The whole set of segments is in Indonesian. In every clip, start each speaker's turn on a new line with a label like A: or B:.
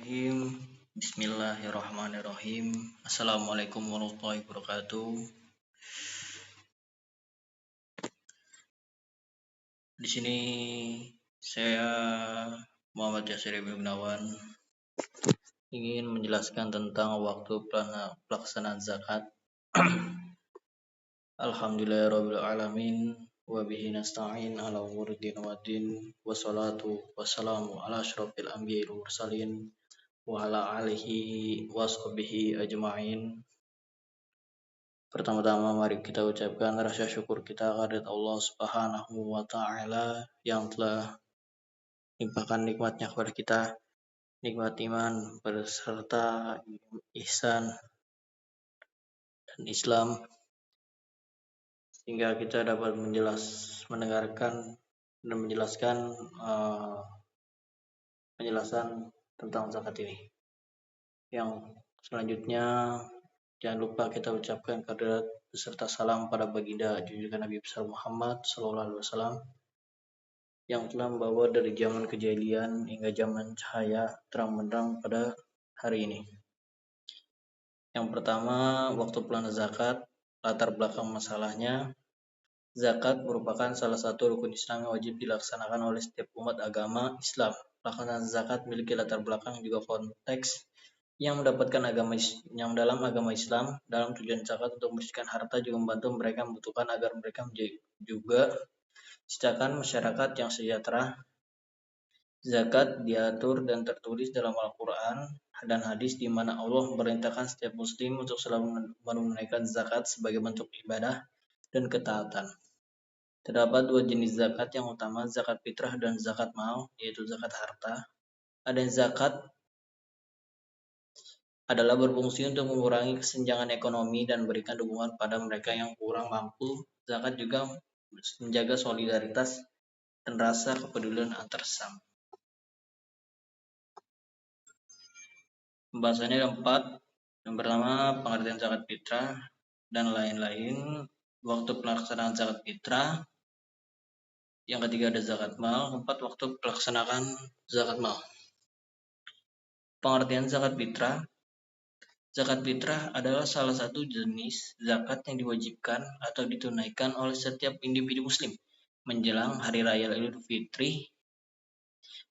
A: Bismillahirrahmanirrahim. Bismillahirrahmanirrahim. Assalamualaikum warahmatullahi wabarakatuh. Di sini saya Muhammad Yasir Ibnu Gunawan ingin menjelaskan tentang waktu pelaksanaan zakat. Alhamdulillahirabbil alamin wa bihi nasta'in ala umuri din waddin wassalatu wassalamu ala asyrofil anbiya'i wal mursalin wa ala alihi wa sahbihi ajma'in. Pertama-tama mari kita ucapkan rasa syukur kita kehadirat Allah Subhanahu wa taala yang telah limpahkan nikmatnya kepada kita, nikmat iman beserta ihsan dan Islam, sehingga kita dapat mendengarkan dan menjelaskan penjelasan tentang zakat ini. Yang selanjutnya, jangan lupa kita ucapkan kehadirat beserta salam pada baginda junjungan Nabi besar Muhammad SAW yang telah membawa dari zaman kejahilian hingga zaman cahaya terang benderang pada hari ini. Yang pertama, waktu pelaksanaan zakat. Latar belakang masalahnya, zakat merupakan salah satu rukun Islam yang wajib dilaksanakan oleh setiap umat agama Islam. Pelaksanaan zakat memiliki latar belakang juga konteks yang mendapatkan yang dalam agama Islam. Dalam tujuan zakat untuk membersihkan harta juga membantu mereka membutuhkan agar mereka juga ciptakan masyarakat yang sejahtera. Zakat diatur dan tertulis dalam Al-Quran dan hadis di mana Allah memerintahkan setiap muslim untuk selalu menunaikan zakat sebagai bentuk ibadah dan ketaatan. Terdapat dua jenis zakat yang utama, zakat fitrah dan zakat mal, yaitu zakat harta. Ada zakat adalah berfungsi untuk mengurangi kesenjangan ekonomi dan berikan dukungan pada mereka yang kurang mampu. Zakat juga menjaga solidaritas dan rasa kepedulian antar sesama. Pembahasannya ada 4. Yang pertama, pengertian zakat fitrah dan lain-lain. Waktu pelaksanaan zakat fitrah. Yang ketiga ada zakat mal. 4. Waktu pelaksanaan zakat mal. Pengertian zakat fitrah. Zakat fitrah adalah salah satu jenis zakat yang diwajibkan atau ditunaikan oleh setiap individu muslim menjelang hari raya Idul Fitri.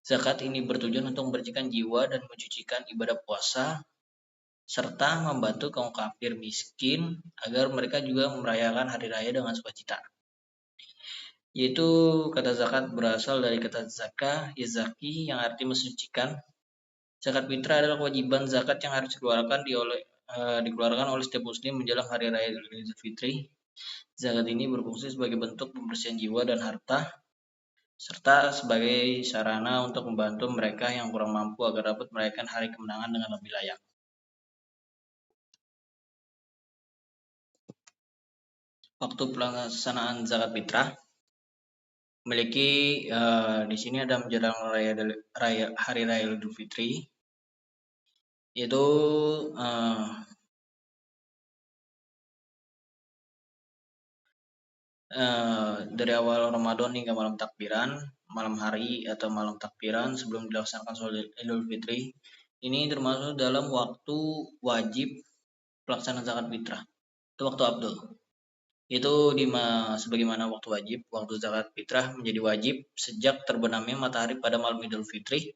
A: Zakat ini bertujuan untuk membersihkan jiwa dan mencucikan ibadah puasa, serta membantu kaum kafir miskin agar mereka juga merayakan hari raya dengan sukacita. Yaitu kata zakat berasal dari kata zakah, yazaki, yang arti mensucikan. Zakat fitrah adalah kewajiban zakat yang harus dikeluarkan oleh setiap muslim menjelang hari raya Idul Fitri. Zakat ini berfungsi sebagai bentuk pembersihan jiwa dan harta, serta sebagai sarana untuk membantu mereka yang kurang mampu agar dapat merayakan hari kemenangan dengan lebih layak. Waktu pelaksanaan zakat fitrah memiliki di sini ada menjelang hari raya Idul Fitri, yaitu dari awal Ramadan hingga malam takbiran, malam hari atau malam takbiran sebelum dilaksanakan sholat Idul Fitri. Ini termasuk dalam waktu wajib pelaksanaan zakat fitrah. Itu waktu abdul. Itu sebagaimana waktu wajib, waktu zakat fitrah menjadi wajib sejak terbenamnya matahari pada malam Idul Fitri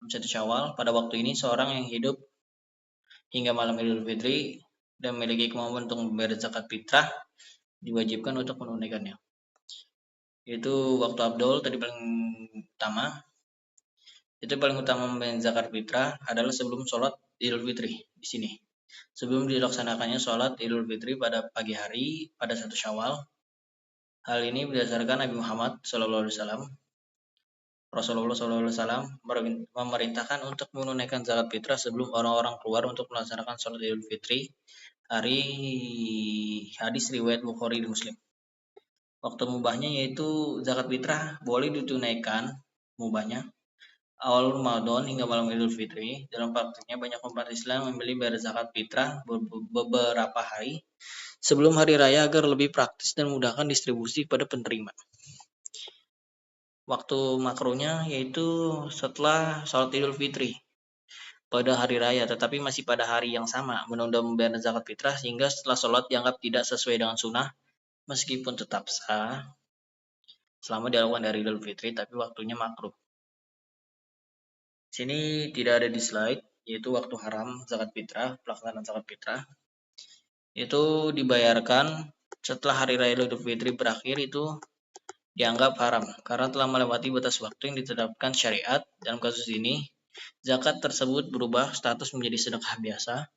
A: 1 Syawal. Pada waktu ini seorang yang hidup hingga malam Idul Fitri dan memiliki kemampuan untuk membayar zakat fitrah diwajibkan untuk menunaikannya. Itu waktu abdul tadi paling utama. Itu paling utama membayar zakat fitrah adalah sebelum sholat Idul Fitri di sini. Sebelum dilaksanakannya sholat Idul Fitri pada pagi hari pada 1 Syawal. Hal ini berdasarkan Nabi Muhammad SAW. Rasulullah SAW memerintahkan untuk menunaikan zakat fitrah sebelum orang-orang keluar untuk melaksanakan sholat Idul Fitri. Hadis riwayat Bukhari dan Muslim. Waktu mubahnya yaitu zakat fitrah boleh ditunaikan mubahnya awal Ramadan hingga malam Idul Fitri. Dalam praktiknya banyak umat Islam memilih bayar zakat fitrah beberapa hari sebelum hari raya agar lebih praktis dan memudahkan distribusi pada penerima. Waktu makruhnya yaitu setelah sholat Idul Fitri. pada hari raya, tetapi masih pada hari yang sama, menunda membayar zakat fitrah sehingga setelah sholat dianggap tidak sesuai dengan sunnah, meskipun tetap sah selama dilakukan dari Idul Fitri, tapi waktunya makruh. Sini tidak ada di slide, yaitu waktu haram zakat fitrah, pelaksanaan zakat fitrah. Itu dibayarkan setelah hari raya Idul Fitri berakhir, itu dianggap haram karena telah melewati batas waktu yang ditetapkan syariat. Dalam kasus ini, zakat tersebut berubah status menjadi sedekah biasa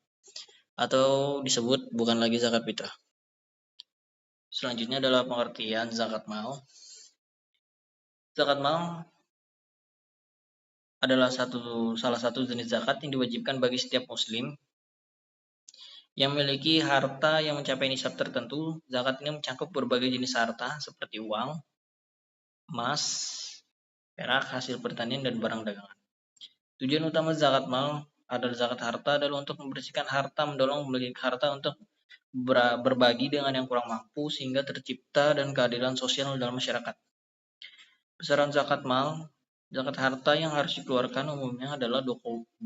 A: atau disebut bukan lagi zakat fitrah. Selanjutnya adalah pengertian zakat mal. Zakat mal adalah salah satu jenis zakat yang diwajibkan bagi setiap muslim yang memiliki harta yang mencapai nisab tertentu. Zakat ini mencakup berbagai jenis harta seperti uang, emas, perak, hasil pertanian, dan barang dagangan. Tujuan utama zakat mal adalah zakat harta adalah untuk membersihkan harta, mendorong memiliki harta untuk berbagi dengan yang kurang mampu sehingga tercipta dan keadilan sosial dalam masyarakat. Besaran zakat mal, zakat harta yang harus dikeluarkan umumnya adalah 2,5%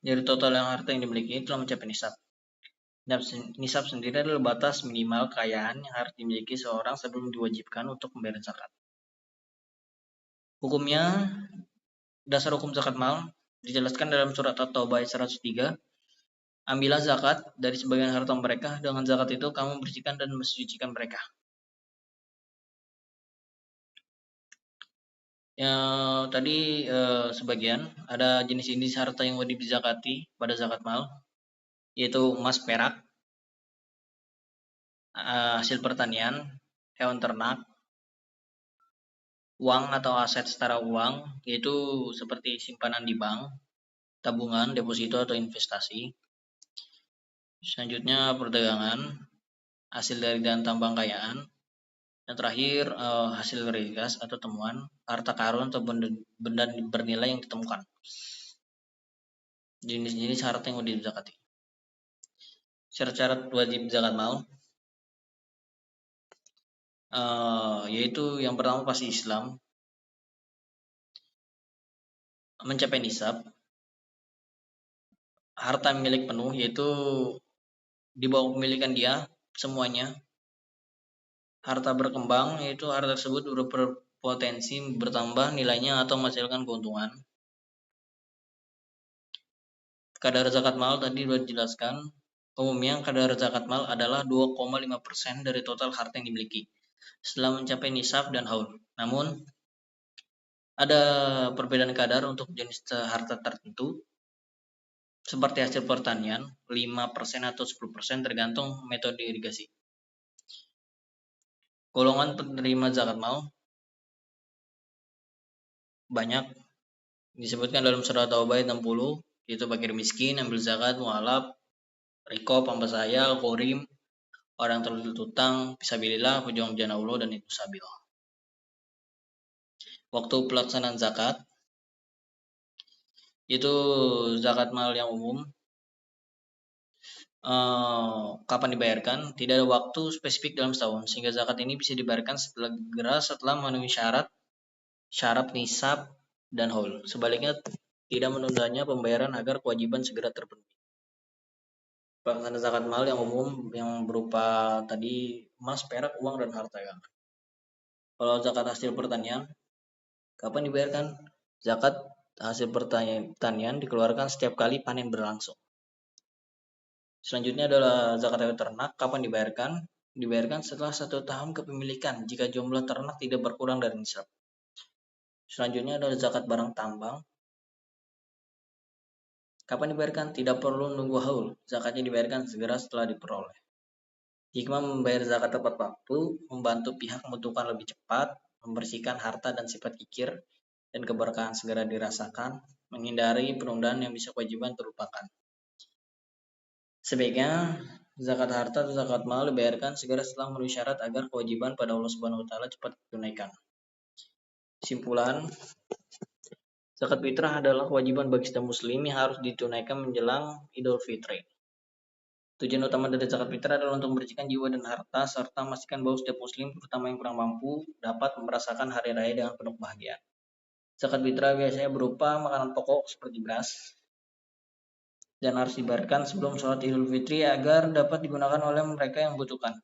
A: dari total yang harta yang dimiliki telah mencapai nisab. Nisab sendiri adalah batas minimal kekayaan yang harus dimiliki seorang sebelum diwajibkan untuk membayar zakat. Hukumnya, dasar hukum zakat mal dijelaskan dalam surat At-Taubah ayat 103. Ambillah zakat dari sebagian harta mereka, dengan zakat itu kamu membersihkan dan mensucikan mereka. Ya, tadi sebagian ada jenis-jenis harta yang wajib dizakati pada zakat mal, yaitu emas, perak, hasil pertanian, hewan ternak, uang atau aset setara uang, yaitu seperti simpanan di bank, tabungan, deposito atau investasi. Selanjutnya perdagangan, hasil dari dan tambang kekayaan. Yang terakhir hasil dari gas atau temuan, harta karun atau benda bernilai yang ditemukan. Jenis-jenis harta yang wajib dizakati. Syarat-syarat wajib zakat mal, yaitu yang pertama pasti Islam, mencapai nisab, harta milik penuh, yaitu di bawah pemilikan dia semuanya. Harta berkembang, yaitu harta tersebut berpotensi bertambah nilainya atau menghasilkan keuntungan. Kadar zakat mal tadi sudah dijelaskan. Umumnya kadar zakat mal adalah 2,5% dari total harta yang dimiliki setelah mencapai nisab dan haul. Namun ada perbedaan kadar untuk jenis harta tertentu seperti hasil pertanian 5% atau 10% tergantung metode irigasi. Golongan penerima zakat mal banyak disebutkan dalam surat Taubah 60, yaitu fakir miskin, ambil zakat, mualaf, rikob, hamba sahaya, qorim, orang terlilit utang, fisabilillah, pejuang jalan Allah, dan itu sabil. Waktu pelaksanaan zakat, itu zakat mal yang umum, kapan dibayarkan, tidak ada waktu spesifik dalam setahun, sehingga zakat ini bisa dibayarkan setelah memenuhi syarat nisab dan haul. Sebaliknya, tidak menundanya pembayaran agar kewajiban segera terpenuhi. Pelaksanaan zakat mal yang umum yang berupa tadi emas, perak, uang, dan harta dagangan. Kalau zakat hasil pertanian, kapan dibayarkan? Zakat hasil pertanian dikeluarkan setiap kali panen berlangsung. Selanjutnya adalah zakat hewan ternak. Kapan dibayarkan? Dibayarkan setelah 1 tahun kepemilikan jika jumlah ternak tidak berkurang dari nisab. Selanjutnya adalah zakat barang tambang. Kapan dibayarkan? Tidak perlu nunggu haul. Zakatnya dibayarkan segera setelah diperoleh. Hikmah membayar zakat tepat waktu, membantu pihak membutuhkan lebih cepat, membersihkan harta dan sifat kikir, dan keberkahan segera dirasakan, menghindari penundaan yang bisa kewajiban terlupakan. Sebaiknya zakat harta atau zakat mal dibayarkan segera setelah memenuhi syarat agar kewajiban pada Allah Subhanahu wa taala cepat ditunaikan. Simpulan, zakat fitrah adalah kewajiban bagi setiap muslim yang harus ditunaikan menjelang Idul Fitri. Tujuan utama dari zakat fitrah adalah untuk membersihkan jiwa dan harta serta memastikan bahwa setiap muslim, terutama yang kurang mampu, dapat merasakan hari raya dengan penuh bahagia. Zakat fitrah biasanya berupa makanan pokok seperti beras dan harus dibayarkan sebelum sholat Idul Fitri agar dapat digunakan oleh mereka yang membutuhkan.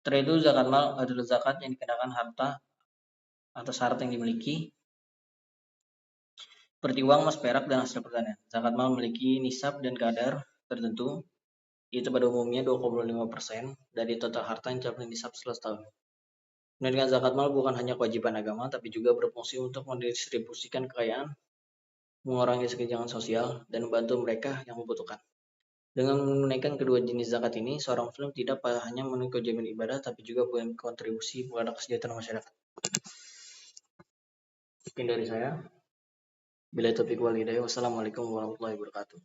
A: Setelah itu zakat mal adalah zakat yang dikenakan harta atas harta yang dimiliki seperti uang, emas, perak, dan hasil pertanian. Zakat mal memiliki nisab dan kadar tertentu, yaitu pada umumnya 2,5% dari total harta yang mencapai nisab setelah setahun. Menunaikan zakat mal bukan hanya kewajiban agama, tapi juga berfungsi untuk mendistribusikan kekayaan, mengurangi kesenjangan sosial, dan membantu mereka yang membutuhkan. Dengan menunaikan kedua jenis zakat ini, seorang muslim tidak hanya memenuhi kewajiban ibadah, tapi juga berkontribusi pada kesejahteraan masyarakat. Sekian dari saya. Bila taufiq wal hidayah. Wassalamualaikum warahmatullahi wabarakatuh.